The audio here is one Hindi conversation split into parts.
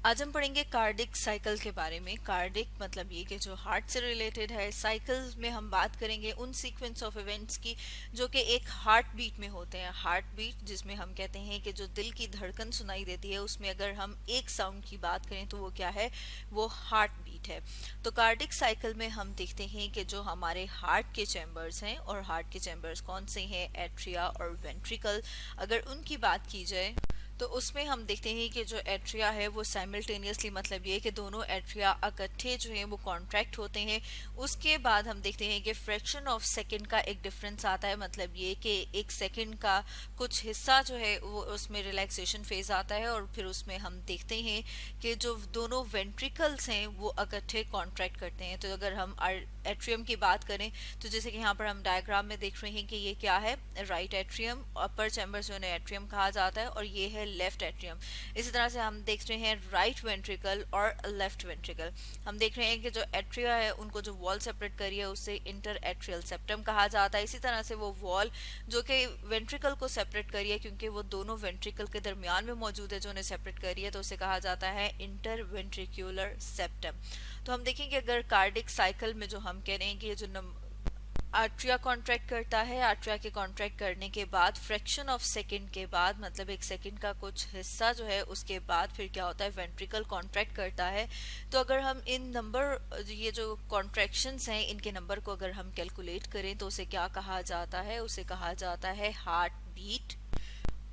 आज हम पढ़ेंगे कार्डिक साइकिल के बारे में। कार्डिक मतलब ये कि जो हार्ट से रिलेटेड है। साइकिल में हम बात करेंगे उन सीक्वेंस ऑफ इवेंट्स की जो कि एक हार्ट बीट में होते हैं। हार्ट बीट जिसमें हम कहते हैं कि जो दिल की धड़कन सुनाई देती है, उसमें अगर हम एक साउंड की बात करें तो वो क्या है, वो हार्ट बीट है। तो कार्डिक साइकिल में हम देखते हैं कि जो हमारे हार्ट के चैम्बर्स हैं, और हार्ट के चैम्बर्स कौन से हैं, एट्रिया और वेंट्रिकल, अगर उनकी बात की जाए तो उसमें हम देखते हैं कि जो एट्रिया है वो साइमल्टेनियसली, मतलब ये कि दोनों एट्रिया इकट्ठे जो हैं वो कॉन्ट्रैक्ट होते हैं। उसके बाद हम देखते हैं कि फ्रैक्शन ऑफ सेकंड का एक डिफरेंस आता है, मतलब ये कि एक सेकंड का कुछ हिस्सा जो है वो उसमें रिलैक्सेशन फेज आता है, और फिर उसमें हम देखते हैं कि जो दोनों वेंट्रिकल्स हैं वो इकट्ठे कॉन्ट्रैक्ट करते हैं। तो अगर हम एट्रियम की बात करें तो जैसे कि यहाँ पर हम डायग्राम में देख रहे हैं कि ये क्या है, राइट एट्रियम, अपर चैम्बर जो है एट्रियम कहा जाता है, और ये है लेफ्ट एट्रियम। इसी तरह से हम देख रहे हैं राइट वेंट्रिकल और लेफ्ट वेंट्रिकल। हम देख रहे हैं कि जो एट्रिया है उनको जो वॉल सेपरेट करी है उससे इंटर एट्रियल सेप्टम कहा जाता है। इसी तरह से वो वॉल जो कि वेंट्रिकल को सेपरेट करी है, क्योंकि वो दोनों वेंट्रिकल के दरमियान में मौजूद है जो उन्हें सेपरेट करी है, तो उसे कहा जाता है इंटर वेंट्रिकुलर सेप्टम। तो हम देखेंगे अगर कार्डिक साइकिल में जो हम कह रहे हैं कि ये जो आर्ट्रिया कॉन्ट्रैक्ट करता है, आर्ट्रिया के कॉन्ट्रैक्ट करने के बाद फ्रैक्शन ऑफ सेकंड के बाद, मतलब एक सेकंड का कुछ हिस्सा जो है उसके बाद फिर क्या होता है, वेंट्रिकल कॉन्ट्रैक्ट करता है। तो अगर हम इन नंबर, ये जो कॉन्ट्रैक्शंस हैं इनके नंबर को अगर हम कैलकुलेट करें तो उसे क्या कहा जाता है, उसे कहा जाता है हार्ट बीट।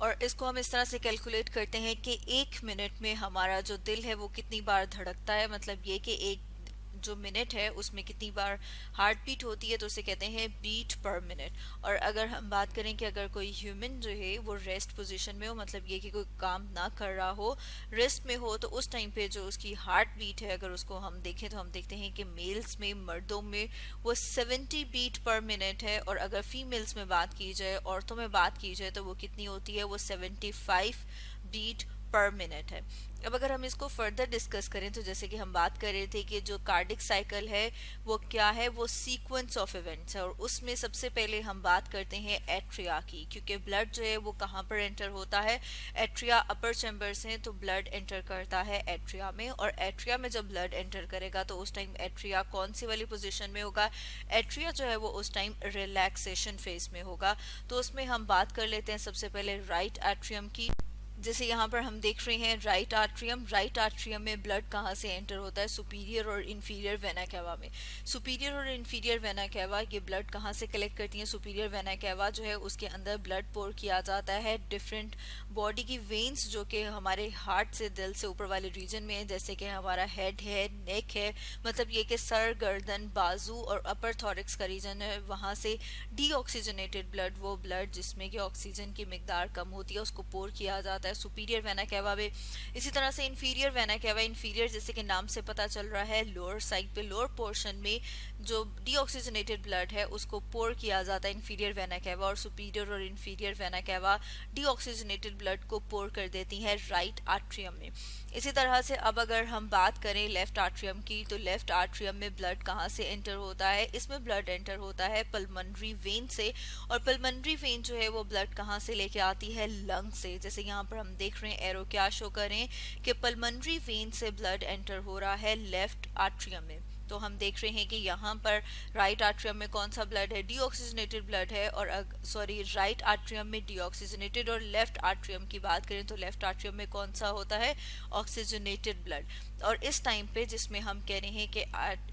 और इसको हम इस तरह से कैलकुलेट करते हैं कि एक मिनट में हमारा जो दिल है वो कितनी बार धड़कता है, मतलब ये कि एक जो मिनट है उसमें कितनी बार हार्ट बीट होती है, तो उसे कहते हैं बीट पर मिनट। और अगर हम बात करें कि अगर कोई ह्यूमन जो है वो रेस्ट पोजीशन में हो, मतलब ये कि कोई काम ना कर रहा हो, रेस्ट में हो, तो उस टाइम पे जो उसकी हार्ट बीट है अगर उसको हम देखें तो हम देखते हैं कि मेल्स में, मर्दों में वो 70 बीट पर मिनट है, और अगर फीमेल्स में बात की जाए, औरतों में बात की जाए, तो वो कितनी होती है, वो 75 बीट पर मिनट है। अब अगर हम इसको फर्दर डिस्कस करें तो जैसे कि हम बात कर रहे थे कि जो कार्डिक साइकिल है वो क्या है, वो सीक्वेंस ऑफ इवेंट्स है, और उसमें सबसे पहले हम बात करते हैं एट्रिया की, क्योंकि ब्लड जो है वो कहाँ पर एंटर होता है, एट्रिया अपर चैम्बर्स हैं तो ब्लड एंटर करता है एट्रिया में, और एट्रिया में जब ब्लड एंटर करेगा तो उस टाइम एट्रिया कौन सी वाली पोजीशन में होगा, एट्रिया जो है वो उस टाइम रिलैक्सेशन फेज में होगा। तो उसमें हम बात कर लेते हैं सबसे पहले राइट एट्रियम की। जैसे यहाँ पर हम देख रहे हैं राइट आर्ट्रियम, राइट आर्ट्रियम में ब्लड कहाँ से एंटर होता है, सुपीरियर और इन्फीरियर वेना कैवा में। सुपीरियर और इन्फीरियर वेना कैवा ये ब्लड कहाँ से कलेक्ट करती हैं, सुपीरियर वेना कैवा जो है उसके अंदर ब्लड पोर किया जाता है डिफरेंट बॉडी की वेन्स जो कि हमारे हार्ट से, दिल से ऊपर वाले रीजन में है, जैसे कि हमारा हेड है, नेक है, मतलब ये कि सर, गर्दन, बाजू और अपर थॉरिक्स का रीजन है, वहाँ से डीऑक्सीजनेटेड ब्लड, वो ब्लड जिसमें कि ऑक्सीजन की मिकदार कम होती है, उसको पोर किया जाता है सुपीरियर वेना कैवा में। इसी तरह से इन्फीरियर वेना कैवा, इन्फीरियर जैसे कि नाम से पता चल रहा है लोअर साइड पे, लोअर पोर्शन में जो डीऑक्सीजनेटेड ब्लड है उसको पोर किया जाता है इन्फीरियर वेना कैवा, और सुपीरियर और inferior vena cava deoxygenated blood को पोर कर देती हैं राइट आर्ट्रियम में। इसी तरह से अब अगर हम बात करें लेफ्ट आर्ट्रियम की, तो लेफ्ट आर्ट्रियम में ब्लड कहाँ से एंटर होता है, इसमें ब्लड एंटर होता है पल्मनरी वेन से, और पल्मनरी वेन जो है वो ब्लड कहाँ से लेके आती है, लंग से। जैसे यहाँ पर हम देख रहे हैं एरो क्या शो करें कि पल्मनरी वेन से ब्लड एंटर हो रहा है लेफ्ट आर्ट्रियम में। तो हम देख रहे हैं कि यहाँ पर राइट आर्ट्रियम में कौन सा ब्लड है, डीऑक्सीजनेटेड ब्लड है, और सॉरी राइट आर्ट्रियम में डीऑक्सीजनेटेड, और लेफ्ट आर्ट्रियम की बात करें तो लेफ्ट आर्ट्रियम में कौन सा होता है, ऑक्सीजनेटेड ब्लड। और इस टाइम पे जिसमें हम कह रहे हैं कि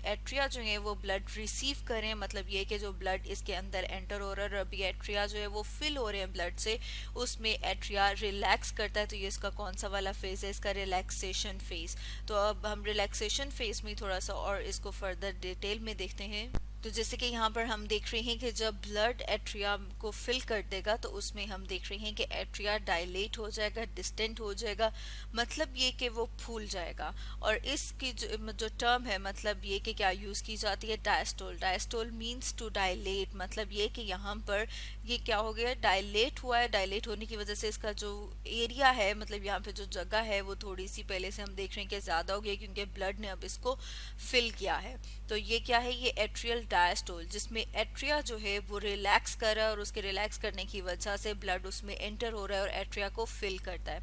एट्रिया जो है वो ब्लड रिसीव करें, मतलब ये कि जो ब्लड इसके अंदर एंटर हो रहा है, अभी एट्रिया जो है वो फिल हो रहे हैं ब्लड से, उसमें एट्रिया रिलैक्स करता है, तो ये इसका कौन सा वाला फेज है, इसका रिलैक्सेशन फेज। तो अब हम रिलैक्सेशन फेज में थोड़ा सा और इसको फर्दर डिटेल में देखते हैं। तो जैसे कि यहाँ पर हम देख रहे हैं कि जब ब्लड एट्रिया को फिल कर देगा तो उसमें हम देख रहे हैं कि एट्रिया डायलेट हो जाएगा, डिस्टेंट हो जाएगा, मतलब ये कि वो फूल जाएगा। और इसकी जो टर्म है, मतलब ये कि क्या यूज़ की जाती है, diastole. Diastole means to dilate, मतलब ये कि यहाँ पर ये क्या हो गया, डायलेट हुआ है। डायलेट होने की वजह से इसका जो एरिया है, मतलब यहाँ पे जो जगह है वो थोड़ी सी पहले से हम देख रहे हैं कि ज़्यादा हो गई, क्योंकि ब्लड ने अब इसको फिल किया है। तो ये क्या है, ये एट्रियल डायस्टोल, जिसमें एट्रिया जो है वो रिलैक्स कर रहा है और उसके रिलैक्स करने की वजह से ब्लड उसमें एंटर हो रहा है और एट्रिया को फिल करता है।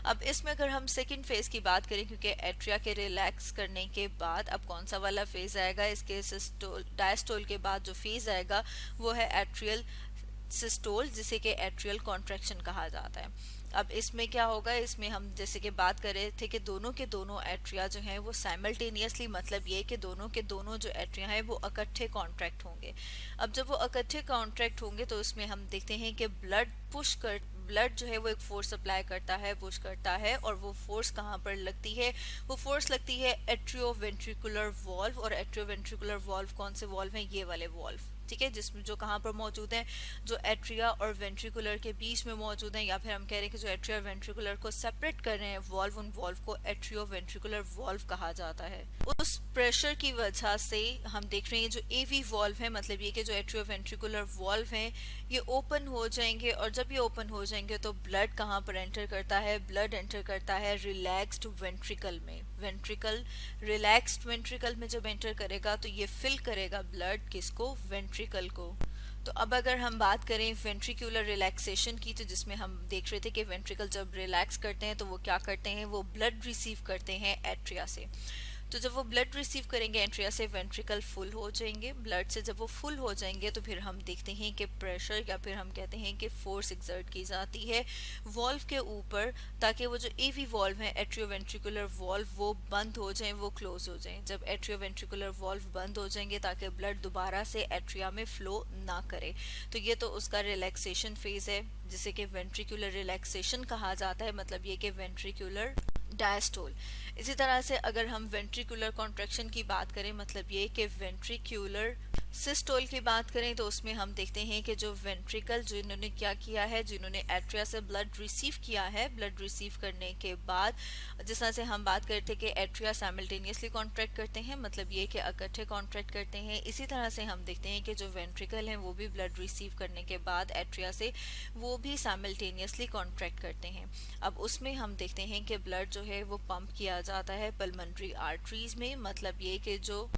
अब इसमें अगर हम सेकेंड फेज की बात करें, क्योंकि एट्रिया के रिलैक्स करने के बाद अब कौन सा वाला फेज आएगा, इसके सिस्टोल डायस्टोल के बाद जो फेज आएगा वो है एट्रियल सिस्टोल, जिसे कि एट्रियल कॉन्ट्रैक्शन कहा जाता है। अब इसमें क्या होगा, इसमें हम जैसे कि बात कर रहे थे कि दोनों के दोनों एट्रिया जो हैं वो साइमल्टेनियसली, मतलब ये कि दोनों के दोनों जो एट्रिया हैं वो इकट्ठे कॉन्ट्रैक्ट होंगे। अब जब वो इकट्ठे कॉन्ट्रैक्ट होंगे तो उसमें हम देखते हैं कि ब्लड जो है वो एक फोर्स अप्लाई करता है, पुश करता है, और वो फोर्स कहाँ पर लगती है, वो फोर्स लगती है एट्रियोवेंट्रिकुलर वॉल्व। और एट्रियोवेंट्रिकुलर वॉल्व कौन से वॉल्व हैं, ये वाले वॉल्व, ठीक है, जिसमें जो कहाँ पर मौजूद हैं, जो एट्रिया और वेंट्रिकुलर के बीच में मौजूद हैं, या फिर हम कह रहे हैं कि जो एट्रिया और वेंट्रिकुलर को सेपरेट कर रहे हैं वॉल्व, उन वॉल्व को एट्रियो वेंट्रिकुलर वॉल्व कहा जाता है। उस प्रेशर की वजह से हम देख रहे हैं जो एवी वॉल्व है, मतलब ये कि जो एट्रियो वेंट्रिकुलर वॉल्व हैं ये ओपन हो जाएंगे, और जब ये ओपन हो जाएंगे तो ब्लड कहाँ पर एंटर करता है, ब्लड एंटर करता है रिलैक्स्ड वेंट्रिकल में। वेंट्रिकल, रिलैक्स्ड वेंट्रिकल में जब एंटर करेगा तो ये फिल करेगा ब्लड किसको, वेंट्रिकल को। तो अब अगर हम बात करें वेंट्रिकुलर रिलैक्सेशन की, तो जिसमें हम देख रहे थे कि वेंट्रिकल जब रिलैक्स करते हैं तो वो क्या करते हैं, वो ब्लड रिसीव करते हैं एट्रिया से। तो जब वो ब्लड रिसीव करेंगे एट्रिया से, वेंट्रिकल फुल हो जाएंगे ब्लड से। जब वो फुल हो जाएंगे तो फिर हम देखते हैं कि प्रेशर, या फिर हम कहते हैं कि फोर्स एक्सर्ट की जाती है वॉल्व के ऊपर, ताकि वो जो एवी वॉल्व है एट्रियो वेंट्रिकुलर वॉल्व वो बंद हो जाए, वो क्लोज हो जाए। जब एट्रियो वेंट्रिकुलर वॉल्व बंद हो जाएंगे ताकि ब्लड दोबारा से एट्रिया में फ्लो ना करे। तो ये तो उसका रिलैक्सेशन फेज है, जिसे कि वेंट्रिकुलर रिलैक्सेशन कहा जाता है, मतलब ये कि वेंट्रिकुलर डायस्टोल। इसी तरह से अगर हम वेंट्रिकुलर कॉन्ट्रैक्शन की बात करें, मतलब ये कि वेंट्रिकुलर सिस्टोल की बात करें, तो उसमें हम देखते हैं कि जो वेंट्रिकल जिन्होंने क्या किया है, जिन्होंने एट्रिया से ब्लड रिसीव किया है, ब्लड रिसीव करने के बाद जिस तरह से हम बात करते कि एट्रिया साइमल्टेनियसली कॉन्ट्रैक्ट करते हैं, मतलब ये कि इकट्ठे कॉन्ट्रैक्ट करते हैं, इसी तरह से हम देखते हैं कि जो वेंट्रिकल हैं वो भी ब्लड रिसीव करने के बाद एट्रिया से वो भी साइमल्टेनियसली कॉन्ट्रैक्ट करते हैं। अब उसमें हम देखते हैं कि ब्लड जो है वो पंप किया जाता है पल्मोनरी आर्टरीज में, मतलब ये कि जो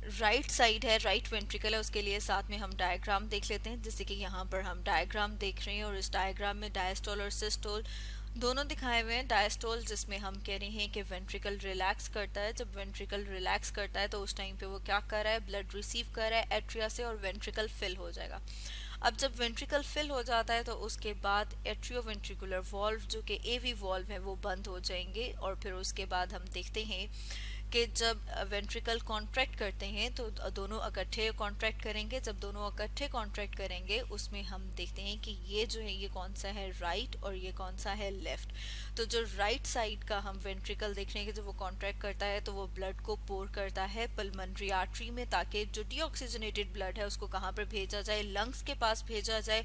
राइट साइड है, राइट वेंट्रिकल है, उसके लिए साथ में हम डायग्राम देख लेते हैं। जैसे कि यहाँ पर हम डायग्राम देख रहे हैं और इस डायग्राम में डायस्टोल और सिस्टोल दोनों दिखाए हुए हैं। डायस्टोल जिसमें हम कह रहे हैं कि वेंट्रिकल रिलैक्स करता है, जब वेंट्रिकल रिलैक्स करता है तो उस टाइम पे वो क्या कर रहा है, ब्लड रिसीव कर रहा है एट्रिया से और वेंट्रिकल फिल हो जाएगा। अब जब वेंट्रिकल फिल हो जाता है तो उसके बाद एट्रियोवेंट्रिकुलर वॉल्व जो कि एवी वॉल्व है वो बंद हो जाएंगे, और फिर उसके बाद हम देखते हैं कि जब वेंट्रिकल कॉन्ट्रैक्ट करते हैं तो दोनों इकट्ठे कॉन्ट्रैक्ट करेंगे। जब दोनों इकट्ठे कॉन्ट्रैक्ट करेंगे उसमें हम देखते हैं कि ये जो है ये कौन सा है, राइट, और ये कौन सा है, लेफ्ट। तो जो राइट साइड का हम वेंट्रिकल देख रहे हैं कि जब वो कॉन्ट्रैक्ट करता है तो वो ब्लड को पोर करता है पल्मोनरी आर्टरी में, ताकि जो डीऑक्सीजनेटेड ब्लड है उसको कहाँ पर भेजा जाए, लंग्स के पास भेजा जाए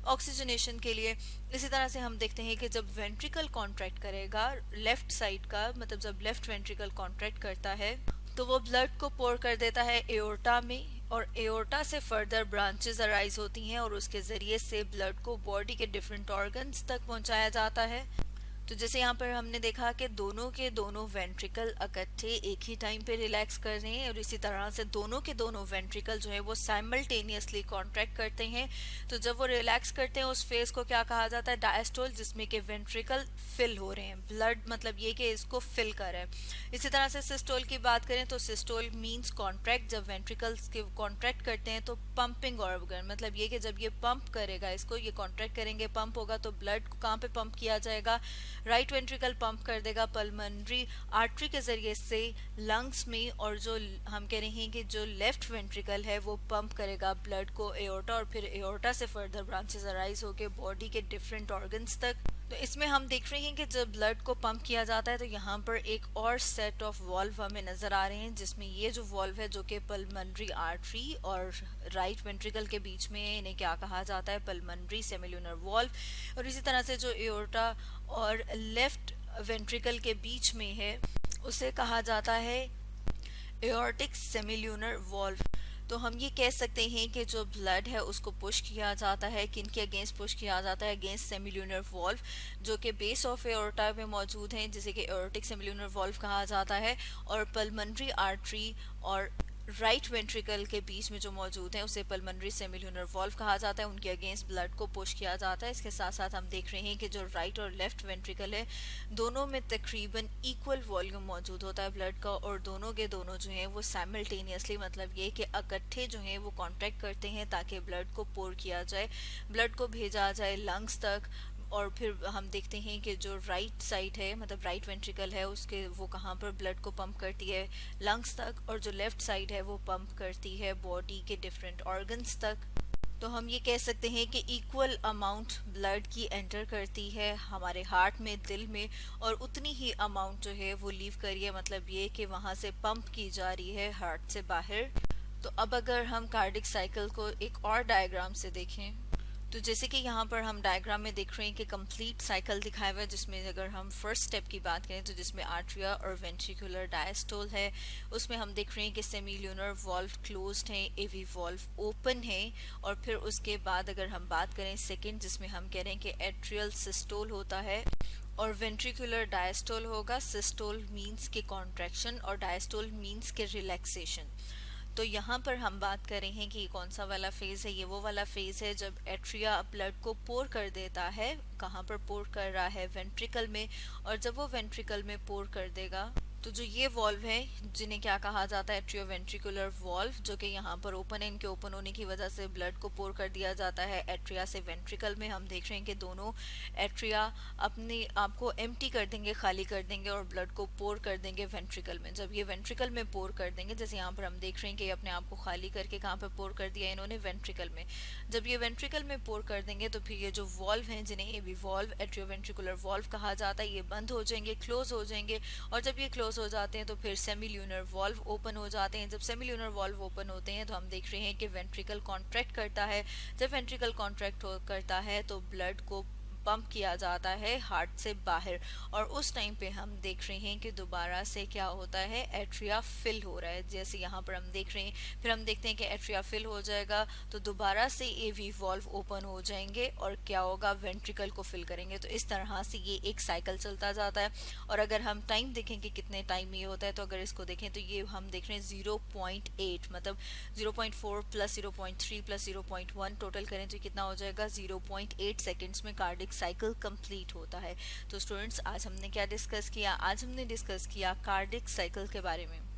ऑक्सीजनेशन के लिए। इसी तरह से हम देखते हैं कि जब वेंट्रिकल कॉन्ट्रैक्ट करेगा लेफ्ट साइड का, मतलब जब लेफ्ट वेंट्रिकल कॉन्ट्रैक्ट करता है तो वो ब्लड को पोर कर देता है एओर्टा में, और एओर्टा से फर्दर ब्रांचेस अराइज होती हैं और उसके ज़रिए से ब्लड को बॉडी के डिफरेंट ऑर्गन्स तक पहुंचाया जाता है। तो जैसे यहाँ पर हमने देखा कि दोनों के दोनों वेंट्रिकल इकट्ठे एक ही टाइम पे रिलैक्स कर रहे हैं, और इसी तरह से दोनों के दोनों वेंट्रिकल जो है वो साइमल्टेनियसली कॉन्ट्रैक्ट करते हैं। तो जब वो रिलैक्स करते हैं उस फेज को क्या कहा जाता है, डायस्टोल, जिसमें कि वेंट्रिकल फिल हो रहे हैं, ब्लड मतलब ये कि इसको फिल कर रहा है। इसी तरह से सिस्टोल की बात करें तो सिस्टोल मींस कॉन्ट्रैक्ट, जब वेंट्रिकल्स के कॉन्ट्रैक्ट करते हैं तो पंपिंग ऑर्गन, मतलब ये कि जब ये पंप करेगा, इसको ये कॉन्ट्रैक्ट करेंगे, पंप होगा, तो ब्लड को कहाँ पे पंप किया जाएगा, राइट वेंट्रिकल पंप कर देगा पल्मोनरी आर्टरी के जरिए से लंग्स में, और जो हम कह रहे हैं कि जो लेफ्ट वेंट्रिकल है वो पंप करेगा ब्लड को एओर्टा, और फिर एओर्टा से फर्दर ब्रांचेस अराइज होके बॉडी के डिफरेंट ऑर्गन्स तक। तो इसमें हम देख रहे हैं कि जब ब्लड को पंप किया जाता है तो यहाँ पर एक और सेट ऑफ वॉल्व हमें नजर आ रहे हैं, जिसमें ये जो वॉल्व है जो कि पल्मोनरी आर्टरी और राइट वेंट्रिकल के बीच में है, इन्हें क्या कहा जाता है, पल्मोनरी सेमिल्यूनर वॉल्व। और इसी तरह से जो एओर्टा और लेफ्ट वेंट्रिकल के बीच में है उसे कहा जाता है एओर्टिक सेमिल्यूनर वॉल्व। तो हम ये कह सकते हैं कि जो ब्लड है उसको पुश किया जाता है, किन के अगेंस्ट पुश किया जाता है, अगेंस्ट सेमिल्यूनर वॉल्व जो कि बेस ऑफ एओर्टा में मौजूद हैं, जिसे कि एओर्टिक सेमिल्यूनर वॉल्व कहा जाता है, और पल्मोनरी आर्टरी और राइट वेंट्रिकल के बीच में जो मौजूद है उसे पल्मोनरी सेमिल्यूनर वॉल्व कहा जाता है। उनके अगेंस्ट ब्लड को पुश किया जाता है। इसके साथ साथ हम देख रहे हैं कि जो राइट और लेफ्ट वेंट्रिकल है दोनों में तकरीबन इक्वल वॉल्यूम मौजूद होता है ब्लड का, और दोनों के दोनों जो हैं वो साइमल्टेनियसली, मतलब ये कि इकट्ठे जो हैं वो कॉन्ट्रैक्ट करते हैं ताकि ब्लड को पोर किया जाए, ब्लड को भेजा जाए लंग्स तक। और फिर हम देखते हैं कि जो राइट साइड है, मतलब राइट वेंट्रिकल है, उसके वो कहाँ पर ब्लड को पंप करती है, लंग्स तक, और जो लेफ्ट साइड है वो पंप करती है बॉडी के डिफरेंट ऑर्गन्स तक। तो हम ये कह सकते हैं कि इक्वल अमाउंट ब्लड की एंटर करती है हमारे हार्ट में, दिल में, और उतनी ही अमाउंट जो है वो लीव करिए, मतलब ये कि वहाँ से पंप की जा रही है हार्ट से बाहर। तो अब अगर हम कार्डिक साइकिल को एक और डायग्राम से देखें, तो जैसे कि यहाँ पर हम डायग्राम में देख रहे हैं कि कंप्लीट साइकिल दिखाया हुआ है, जिसमें अगर हम फर्स्ट स्टेप की बात करें तो जिसमें आर्ट्रिया और वेंट्रिकुलर डायस्टोल है, उसमें हम देख रहे हैं कि सेमिल्यूनर वॉल्व क्लोज्ड है, एवी वॉल्व ओपन है। और फिर उसके बाद अगर हम बात करें सेकंड, जिसमें हम कह रहे हैं कि एट्रियल सिस्टोल होता है और वेंट्रिकुलर डायस्टोल होगा। सिस्टोल मींस के कॉन्ट्रैक्शन और डायस्टोल मींस के रिलैक्सेशन। तो यहाँ पर हम बात कर रहे हैं कि कौन सा वाला फेज है, ये वो वाला फेज है जब एट्रिया ब्लड को पोर कर देता है। कहाँ पर पोर कर रहा है? वेंट्रिकल में। और जब वो वेंट्रिकल में पोर कर देगा तो जो ये वॉल्व है जिन्हें क्या कहा जाता है, एट्रियोवेंट्रिकुलर वॉल्व, जो कि यहाँ पर ओपन है, इनके ओपन होने की वजह से ब्लड को पोर कर दिया जाता है एट्रिया से वेंट्रिकल में। हम देख रहे हैं कि दोनों एट्रिया अपने आप को एम्प्टी कर देंगे, खाली कर देंगे, और ब्लड को पोर कर देंगे वेंट्रिकल में। जब ये वेंट्रिकल में पोर कर देंगे, जैसे यहाँ पर हम देख रहे हैं कि अपने आप को खाली करके कहाँ पर पोर कर दिया इन्होंने, वेंट्रिकल में। जब ये वेंट्रिकल में पोर कर देंगे तो फिर ये जो वॉल्व हैं जिन्हें एवी वॉल्व, एट्रियोवेंट्रिकुलर वॉल्व कहा जाता है, ये बंद हो जाएंगे, क्लोज हो जाएंगे। और जब ये क्लोज हो जाते हैं तो फिर सेमिल्यूनर वॉल्व ओपन हो जाते हैं। जब सेमिल्यूनर वॉल्व ओपन होते हैं तो हम देख रहे हैं कि वेंट्रिकल कॉन्ट्रैक्ट करता है। जब वेंट्रिकल कॉन्ट्रैक्ट करता है तो ब्लड को पंप किया जाता है हार्ट से बाहर, और उस टाइम पे हम देख रहे हैं कि दोबारा से क्या होता है, एट्रिया फिल हो रहा है, जैसे यहाँ पर हम देख रहे हैं। फिर हम देखते हैं कि एट्रिया फिल हो जाएगा तो दोबारा से एवी वॉल्व ओपन हो जाएंगे और क्या होगा, वेंट्रिकल को फिल करेंगे। तो इस तरह से ये एक साइकिल चलता जाता है। और अगर हम टाइम देखें कि कितने टाइम में ये होता है, तो अगर इसको देखें तो ये हम देख रहे हैं 0.8, मतलब 0.4 प्लस 0.3 प्लस 0.1 टोटल करें तो कितना हो जाएगा, 0.8 सेकेंड्स में कार्डिक साइकिल कंप्लीट होता है। तो स्टूडेंट्स, आज हमने क्या डिस्कस किया? आज हमने डिस्कस किया कार्डिक साइकिल के बारे में।